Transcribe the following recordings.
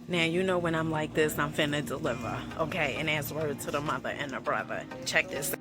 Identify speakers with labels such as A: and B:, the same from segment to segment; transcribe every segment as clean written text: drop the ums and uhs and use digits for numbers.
A: Now, you know when I'm like this, I'm finna deliver. Okay, and that's word to the mother and the brother. Check this.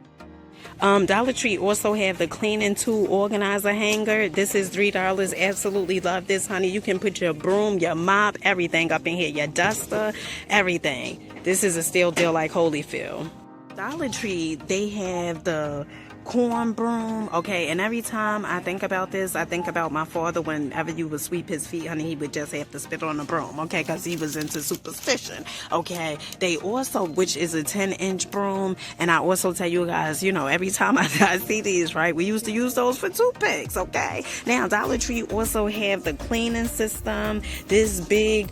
A: Dollar Tree also have the cleaning tool organizer hanger. This is $3. Absolutely love this, honey. You can put your broom, your mop, everything up in here. Your duster, everything. This is a steal deal like Holyfield. Dollar Tree, they have the corn broom. Okay, and every time I think about this, I think about my father. Whenever you would sweep his feet, honey, he would just have to spit on the broom. Okay, because he was into superstition. Okay, they also, which is a 10-inch broom, and I also tell you guys, you know, every time I see these, right, we used to use those for toothpicks. Okay, now Dollar Tree also have the cleaning system. This big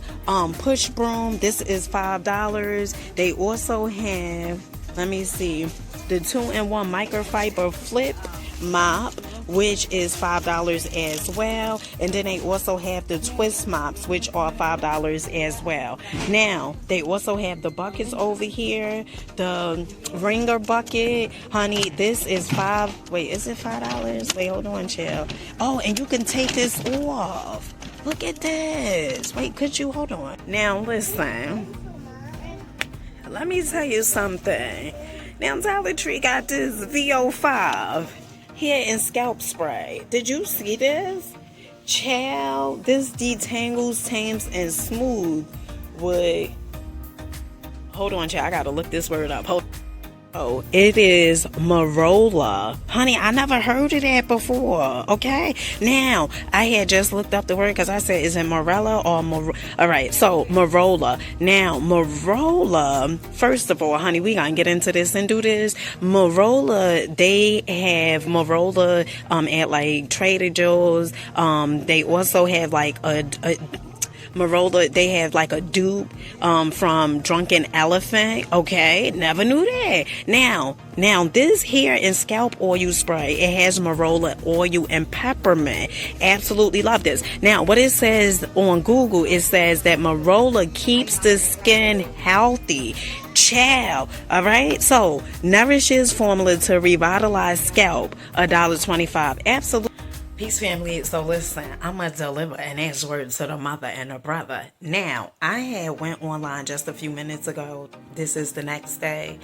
A: push broom, this is $5. They also have, let me see, the 2-in-1 microfiber flip mop, which is $5 as well. And then they also have the twist mops, which are $5 as well. Now, they also have the buckets over here. The ringer bucket, honey, this is is it $5? Wait, hold on, chill. Oh, and you can take this off. Look at this. Wait, could you hold on? Now, listen. Let me tell you something. Now, Dollar Tree got this VO5 here in scalp spray. Did you see this? Child, this detangles, tames, and smooth would... Hold on, child. I gotta look this word up. Oh, it is Marola. Honey, I never heard of that before. Okay. Now, I had just looked up the word because I said, is it Morella or Alright, so Marola. Now, Marola, first of all, honey, we gonna get into this and do this. Marola, they have Marola at like Trader Joe's. They also have like a Marola, they have like a dupe from Drunken Elephant. Okay, never knew that. Now this here in scalp oil spray, it has Marola oil and peppermint. Absolutely love this. Now, what it says on Google, it says that Marola keeps the skin healthy. Child, all right. So nourishes formula to revitalize scalp, $1.25. Absolutely. Peace, family. So listen, I'm gonna deliver an ask word to the mother and the brother. Now, I had went online just a few minutes ago. This is the next day,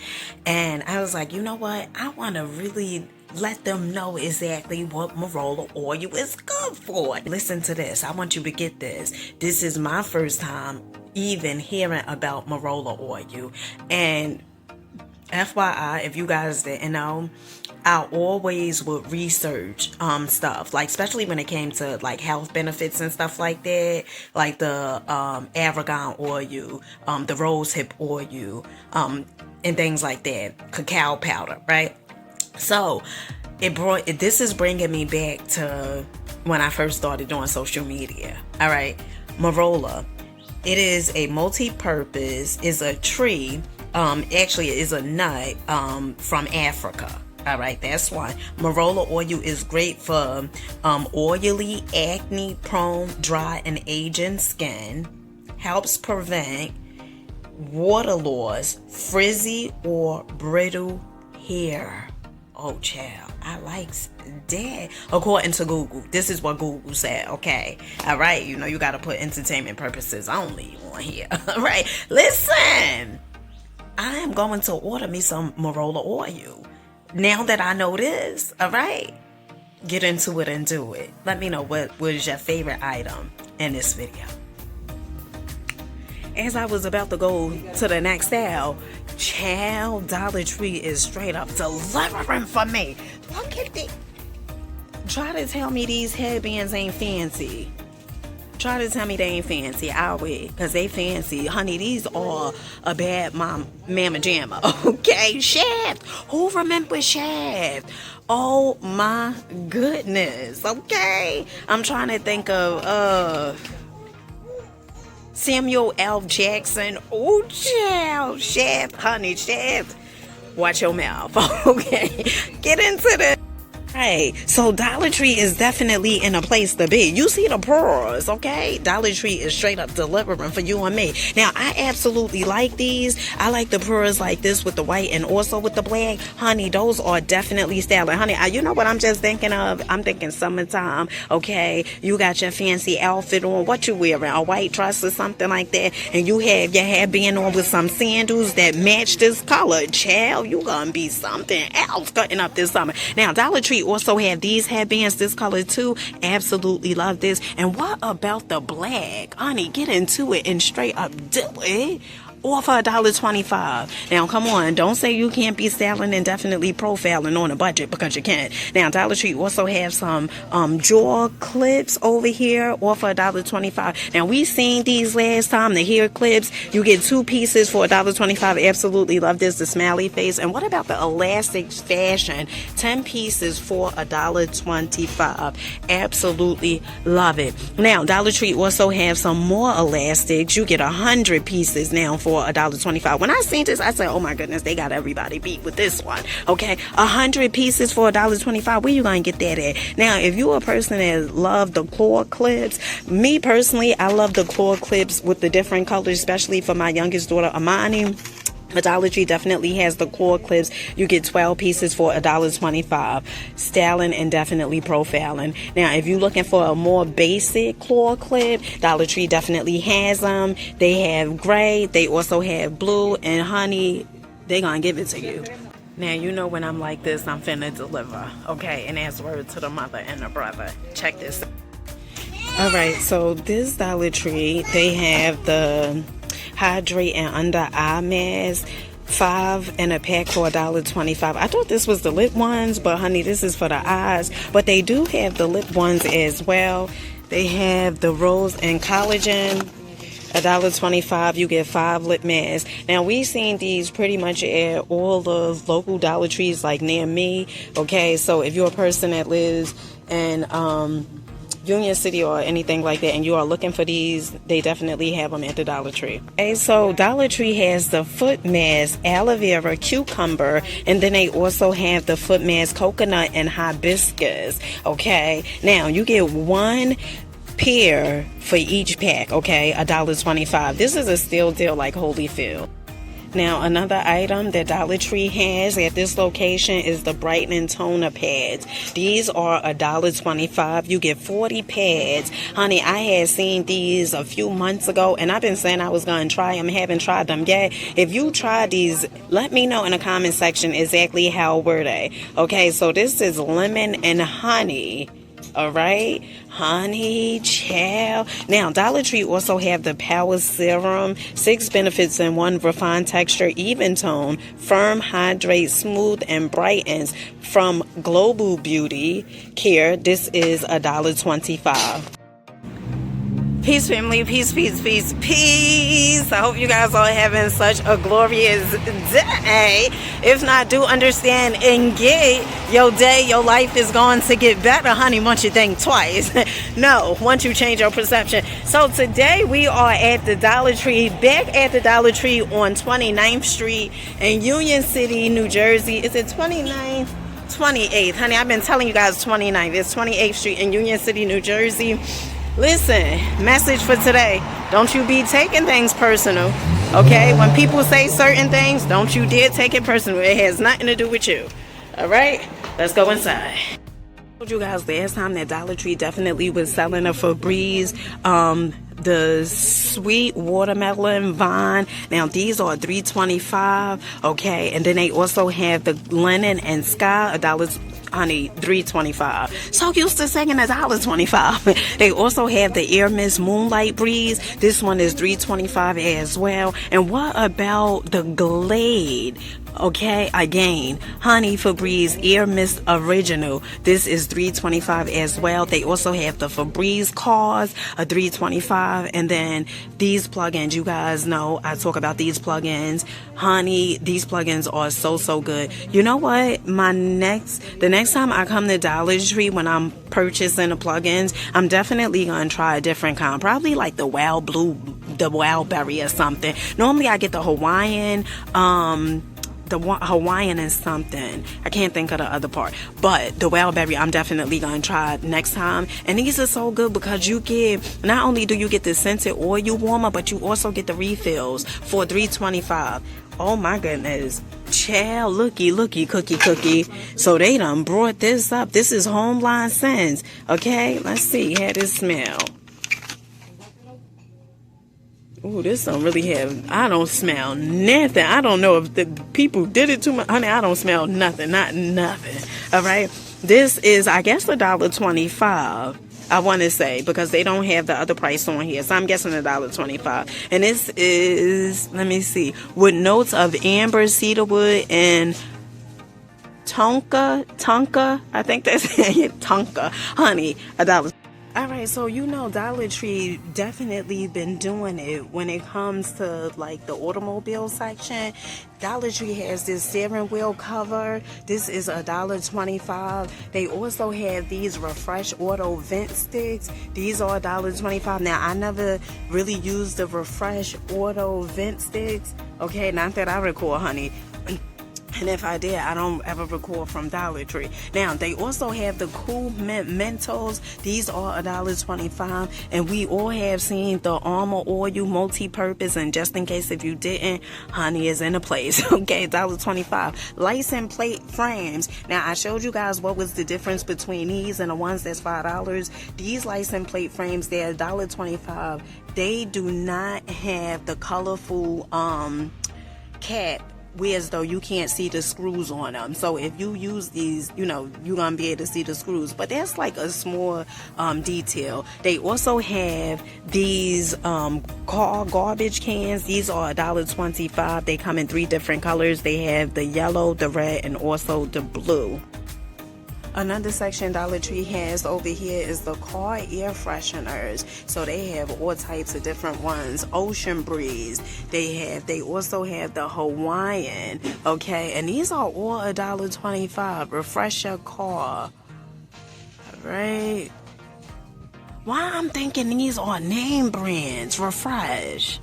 A: and I was like, you know what? I want to really let them know exactly what Marola oil is good for. Listen to this. I want you to get this. This is my first time even hearing about Marola oil, and FYI, if you guys didn't know, I always would research stuff, like especially when it came to like health benefits and stuff like that, like the argan oil, the rosehip oil, and things like that, cacao powder, right? So this is bringing me back to when I first started doing social media. All right, Marola, it is a multi-purpose, is a tree. Actually, it is a nut from Africa. All right, that's why Marola oil is great for oily, acne-prone, dry, and aging skin. Helps prevent water loss, frizzy, or brittle hair. Oh, child, I like that. According to Google, this is what Google said. Okay, all right. You know you got to put entertainment purposes only on here. All right, listen. I am going to order me some Marola oil. Now that I know this, all right, get into it and do it. Let me know what was your favorite item in this video. As I was about to go to the next aisle, child, Dollar Tree is straight up delivering for me. Look at this. Try to tell me these headbands ain't fancy. Try to tell me they ain't fancy. I'll wait, because they fancy. Honey, these are a bad mamma jamma. Okay, Shaft. Who remembers Shaft? Oh my goodness. Okay. I'm trying to think of Samuel L. Jackson. Oh, child. Shaft. Honey, Shaft. Watch your mouth. Okay. Get into this. Hey, so Dollar Tree is definitely in a place to be. You see the pearls, okay? Dollar Tree is straight up delivering for you and me. Now, I absolutely like these. I like the pearls like this with the white and also with the black. Honey, those are definitely styling. Honey, you know what I'm just thinking of? I'm thinking summertime, okay? You got your fancy outfit on. What you wearing? A white dress or something like that? And you have your hairband on with some sandals that match this color. Child, you gonna be something else cutting up this summer. Now, Dollar Tree also have these headbands this color too. Absolutely love this. And what about the black? Honey, get into it and straight up do it. Or for $1.25. Now, come on. Don't say you can't be styling and definitely profiling on a budget, because you can. Now, Dollar Tree also have some jaw clips over here, or for $1.25. Now, we seen these last time, the hair clips. You get 2 pieces for $1.25. Absolutely love this, the smiley face. And what about the elastic fashion? 10 pieces for $1.25. Absolutely love it. Now, Dollar Tree also have some more elastics. You get 100 pieces now for $1.25. When I seen this, I said, oh my goodness, they got everybody beat with this one. Okay, 100 pieces for $1.25. Where you gonna get that at? Now, if you're a person that love the claw clips, me personally, I love the claw clips with the different colors, especially for my youngest daughter, Amani. The Dollar Tree definitely has the claw clips. You get 12 pieces for $1.25. Styling and definitely profiling. Now, if you're looking for a more basic claw clip, Dollar Tree definitely has them. They have gray. They also have blue. And honey, they gonna give it to you. Now, you know when I'm like this, I'm finna deliver. Okay, and that's word to the mother and the brother. Check this out. All right, so this Dollar Tree, they have the Hydrate and Under Eye Mask, 5 in a pack for $1.25. I thought this was the lip ones, but honey, this is for the eyes. But they do have the lip ones as well. They have the Rose and Collagen, $1.25. You get 5 lip masks. Now, we've seen these pretty much at all the local Dollar Trees like near me. Okay, so if you're a person that lives in Union City or anything like that and you are looking for these, they definitely have them at the Dollar Tree. Okay, so Dollar Tree has the foot mask aloe vera cucumber, and then they also have the foot mask coconut and hibiscus. Okay, now you get 1 pair for each pack. Okay, $1.25. This is a steal deal like Holyfield. Now, another item that Dollar Tree has at this location is the brightening toner pads. These are $1.25. You get 40 pads. Honey, I had seen these a few months ago, and I've been saying I was going to try them. Haven't tried them yet. If you tried these, let me know in the comment section exactly how were they. Okay, so this is lemon and honey. All right, honey, child. Now, Dollar Tree also have the Power Serum, 6 benefits in 1: refined texture, even tone, firm, hydrate, smooth, and brightens from Global Beauty Care. This is $1.25. Peace, family. Peace, peace, peace, peace. I hope you guys are having such a glorious day. If not, do understand and get your day, your life is going to get better, honey, once you think twice. No, once you change your perception. So today we are at the Dollar Tree, back at the Dollar Tree on 29th Street in Union City, New Jersey. Is it 29th? 28th. Honey, I've been telling you guys 29th. It's 28th Street in Union City, New Jersey. Listen, message for today. Don't you be taking things personal, okay? When people say certain things, don't you dare take it personal. It has nothing to do with you, all right? Let's go inside. I told you guys last time that Dollar Tree definitely was selling a Febreze, the sweet watermelon vine. Now, these are $3.25, okay? And then they also have the linen and sky, honey, $3.25. So used to saying $1.25. They also have the Air Mist Moonlight Breeze. This one is $3.25 as well. And what about the Glade? Okay, again, honey, Febreze Air Mist Original. This is $3.25 as well. They also have the Febreze Cars, a $3.25. And then these plugins, you guys know I talk about these plugins. Honey, these plugins are so good. You know what? The next time I come to Dollar Tree, when I'm purchasing the plugins, I'm definitely gonna try a different kind. Probably like the Wild Blue, the Wild Berry or something. Normally I get the Hawaiian, the Hawaiian is something. I can't think of the other part. But the wild berry, I'm definitely going to try next time. And these are so good because you get, not only do you get the scented oil warmer, but you also get the refills for $3.25. Oh my goodness. Child, looky, cookie. So they done brought this up. This is Homeline Scents. Okay, let's see how this smell. Ooh, this don't really have, I don't smell nothing. I don't know if the people did it too much. Honey, I don't smell nothing, not nothing. All right. This is, I guess, $1.25. I want to say, because they don't have the other price on here. So I'm guessing $1.25. And this is, let me see, with notes of amber, cedarwood, and tonka. I think that's tonka. Honey, $1. Alright, so you know Dollar Tree definitely been doing it when it comes to like the automobile section. Dollar Tree has this steering wheel cover. This is $1.25. They also have these Refresh Auto vent sticks. These are $1.25. Now I never really used the Refresh Auto vent sticks. Okay, not that I recall, honey. And if I did, I don't ever recall from Dollar Tree. Now, they also have the Cool Mint Mentos. These are $1.25. And we all have seen the Armor Oil multi-purpose. And just in case if you didn't, honey is in a place. Okay, $1.25. License plate frames. Now, I showed you guys what was the difference between these and the ones that's $5. These license plate frames, they're $1.25. They do not have the colorful cap, whereas though you can't see the screws on them. So if you use these, you know, you're gonna be able to see the screws, but that's like a small detail. They also have these car garbage cans. These are $1.25. They come in 3 different colors. They have the yellow, the red, and also the blue. Another section Dollar Tree has over here is the car air fresheners. So they have all types of different ones. Ocean Breeze. They also have the Hawaiian. Okay, and these are all $1.25. Refresh your car. Alright. Why I'm thinking these are name brands. Refresh.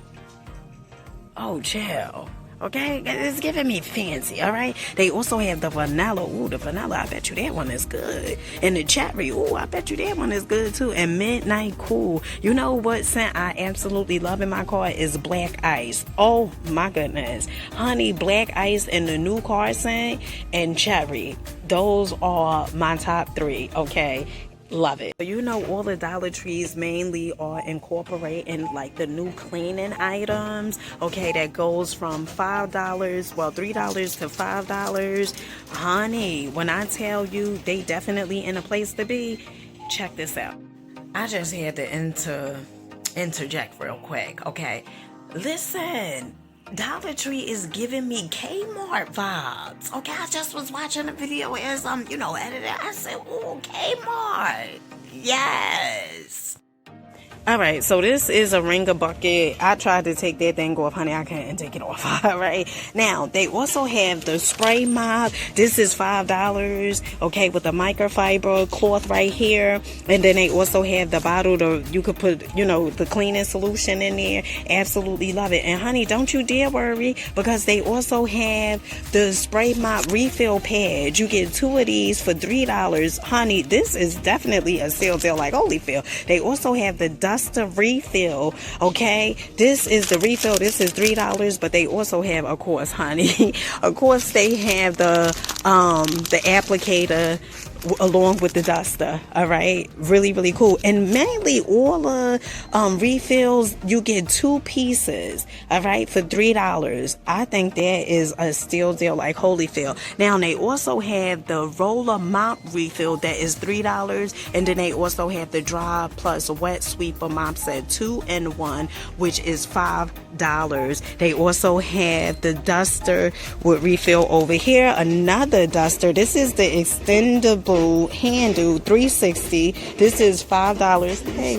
A: Oh, chill. Okay, it's giving me fancy, all right? They also have the vanilla. Ooh, the vanilla, I bet you that one is good. And the cherry, ooh, I bet you that one is good too. And Midnight Cool. You know what scent I absolutely love in my car is Black Ice. Oh my goodness. Honey, Black Ice and the new car scent and cherry. Those are my top 3, okay? Love it. You know, all the Dollar Trees mainly are incorporating like the new cleaning items. Okay, that goes from $5, well, $3 to $5. Honey, when I tell you they definitely in a place to be, check this out. I just had to interject real quick. Okay, listen. Dollar Tree is giving me Kmart vibes. Okay, I just was watching a video as editor. I said, "Oh, Kmart, yes." All right, so this is a Ringer bucket. I tried to take that thing off, honey. I couldn't take it off. All right. Now, they also have the spray mop. This is $5, okay, with the microfiber cloth right here. And then they also have the bottle, you could put, the cleaning solution in there. Absolutely love it. And, honey, don't you dare worry, because they also have the spray mop refill pad. You get 2 of these for $3. Honey, this is definitely a sale like Holyfield. They also have the duster refill. Okay, this is the refill. This is $3, but they also have, of course, honey, of course, they have the applicator along with the duster. All right, really cool. And mainly all the refills, you get 2 pieces, all right, for $3. I think that is a steal deal like Holyfield. Now they also have the roller mop refill that is $3, and then they also have the dry plus wet sweeper mop set 2-in-1, which is $5. They also have the duster with refill over here. Another duster. This is the extendable handle 360. This is $5. Hey,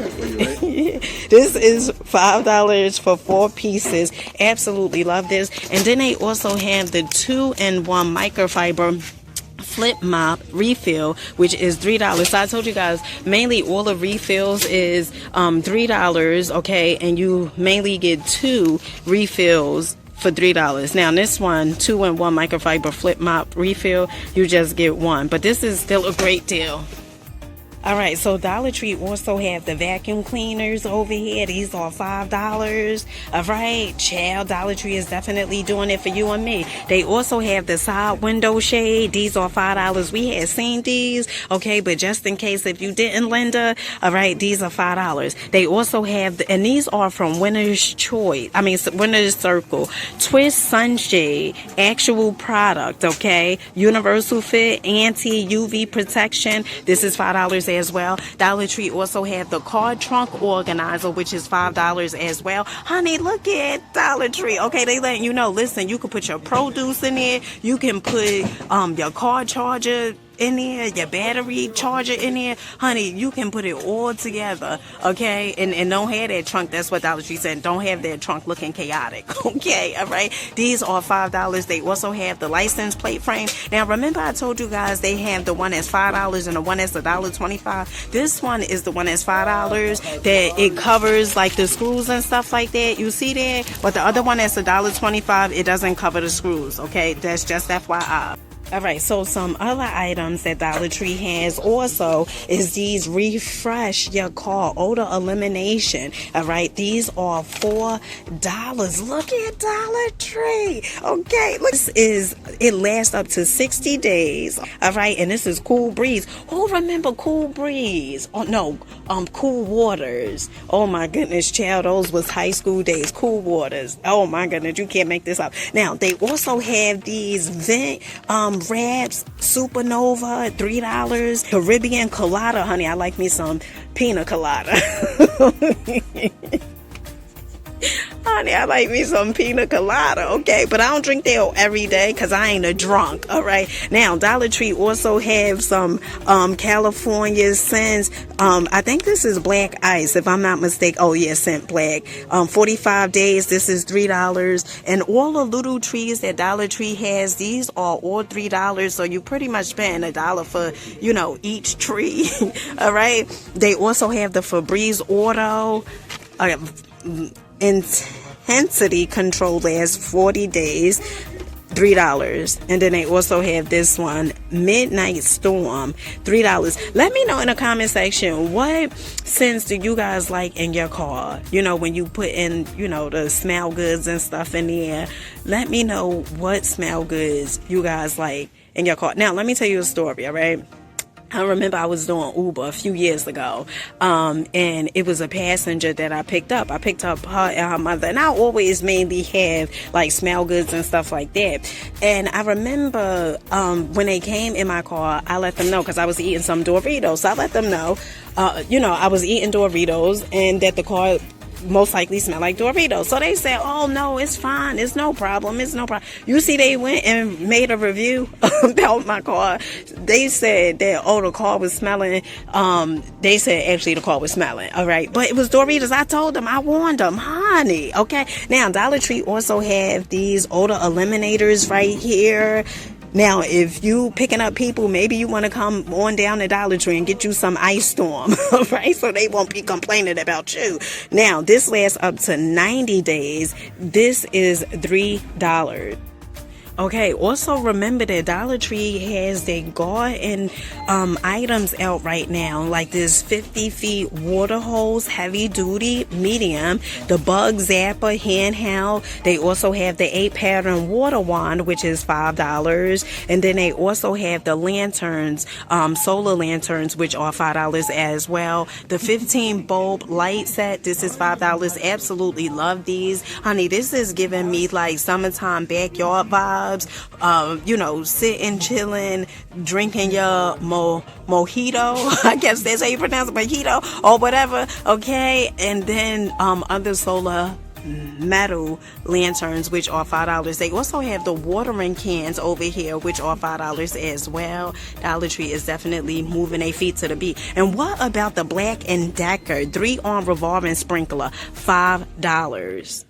A: this is $5 for 4 pieces. Absolutely love this. And then they also have the 2-in-1 microfiber flip mop refill, which is $3. So I told you guys, mainly all the refills is $3, okay, and you mainly get 2 refills for $3. Now this one, 2-in-1 microfiber flip mop refill, you just get one, but this is still a great deal. Alright, so Dollar Tree also have the vacuum cleaners over here. These are $5. Alright, child, Dollar Tree is definitely doing it for you and me. They also have the side window shade. These are $5. We had seen these, okay, but just in case if you didn't, Linda, alright, these are $5. They also have, and these are from Winner's Choice, Winner's Circle. Twist Sunshade, actual product, okay? Universal fit, anti-UV protection. This is $5 as well. Dollar Tree also have the car trunk organizer, which is $5 as well. Honey, look at Dollar Tree. Okay, they letting you know, listen, you can put your produce in there. You can put your car charger in there, your battery charger in there. Honey, you can put it all together, okay? And don't have that trunk. That's what Dollar Tree said. Don't have that trunk looking chaotic, okay? All right? These are $5. They also have the license plate frame. Now, remember I told you guys they have the one that's $5 and the one that's $1.25. This one is the one that's $5 that it covers like the screws and stuff like that. You see that? But the other one that's $1.25, it doesn't cover the screws, okay? That's just FYI. Alright, so some other items that Dollar Tree has also is these refresh your car odor elimination. Alright, these are $4. Look at Dollar Tree. Okay, look, it lasts up to 60 days. Alright, and this is Cool Breeze. Who remember Cool Breeze? Oh no, Cool Waters. Oh my goodness, child, those was high school days. Cool Waters. Oh my goodness, you can't make this up. Now, they also have these Wraps Supernova, $3. Caribbean Colada, honey, I like me some pina colada. Honey, I like me some pina colada, okay? But I don't drink that every day because I ain't a drunk, all right? Now, Dollar Tree also have some California scents. I think this is Black Ice, if I'm not mistaken. Oh, yeah, Scent Black. 45 days, this is $3. And all the little trees that Dollar Tree has, these are all $3. So you pretty much paying $1 for, each tree, all right? They also have the Febreze Auto. Intensity control lasts 40 days, $3. And then they also have this one, Midnight Storm, $3. Let me know in the comment section, what scents do you guys like in your car? When you put in, the smell goods and stuff in the air. Let me know what smell goods you guys like in your car. Now, let me tell you a story, all right? I remember I was doing Uber a few years ago, and it was a passenger that I picked up. I picked up her and her mother, and I always mainly have like smell goods and stuff like that. And I remember when they came in my car, I let them know because I was eating some Doritos. So I let them know, I was eating Doritos and that the car most likely smell like Doritos. So they said, oh no, it's fine, it's no problem. You see, they went and made a review about my car. They said that, the car was smelling, they said actually the car was smelling, all right, but it was Doritos. I told them, I warned them, honey, okay? Now, Dollar Tree also have these odor eliminators right here. Now, if you picking up people, maybe you want to come on down to Dollar Tree and get you some Ice Storm, right? So they won't be complaining about you. Now, this lasts up to 90 days. This is $3. Okay, also remember that Dollar Tree has their garden items out right now, like this 50 feet water hose, heavy duty, medium, the Bug Zapper handheld. They also have the 8-pattern water wand, which is $5. And then they also have the lanterns, solar lanterns, which are $5 as well. The 15 bulb light set, this is $5. Absolutely love these. Honey, this is giving me like summertime backyard vibes. Sitting, chilling, drinking your mojito. I guess that's how you pronounce it, mojito or whatever. Okay, and then other solar metal lanterns, which are $5. They also have the watering cans over here, which are $5 as well. Dollar Tree is definitely moving their feet to the beat. And what about the Black & Decker 3-arm revolving sprinkler? $5.